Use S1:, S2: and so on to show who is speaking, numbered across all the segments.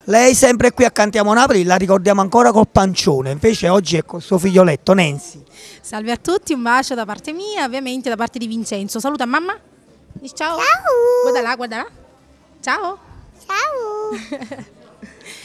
S1: Lei sempre qui a Cantiamo Napoli, la ricordiamo ancora col pancione, invece oggi è col suo figlioletto Nancy.
S2: Salve a tutti, un bacio da parte mia, ovviamente da parte di Vincenzo. Saluta mamma. Dici ciao.
S3: Ciao.
S2: Guarda là, guarda là. Ciao.
S3: Ciao.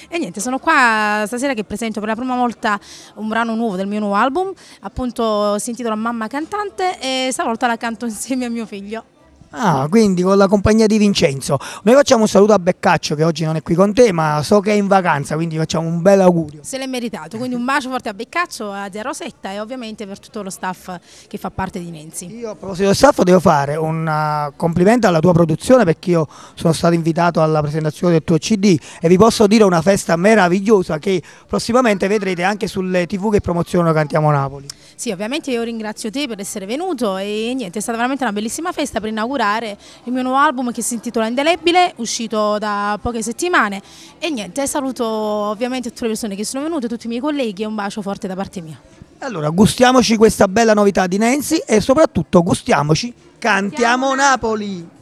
S2: E niente, sono qua stasera che presento per la prima volta un brano nuovo del mio nuovo album, appunto si intitola Mamma Cantante e stavolta la canto insieme a mio figlio.
S1: Ah, quindi con la compagnia di Vincenzo. Noi facciamo un saluto a Beccaccio che oggi non è qui con te, ma so che è in vacanza, quindi facciamo un bel augurio.
S2: Se l'è meritato, quindi un bacio forte a Beccaccio, a Zia Rosetta e ovviamente per tutto lo staff che fa parte di Nancy.
S1: Io a proposito del staff devo fare un complimento alla tua produzione perché io sono stato invitato alla presentazione del tuo CD e vi posso dire una festa meravigliosa che prossimamente vedrete anche sulle TV che promozionano Cantiamo Napoli.
S2: Sì, ovviamente io ringrazio te per essere venuto e niente, è stata veramente una bellissima festa per inaugurare il mio nuovo album che si intitola Indelebile, uscito da poche settimane e niente, saluto ovviamente tutte le persone che sono venute, tutti i miei colleghi e un bacio forte da parte mia.
S1: Allora, gustiamoci questa bella novità di Nancy e soprattutto gustiamoci Cantiamo Napoli!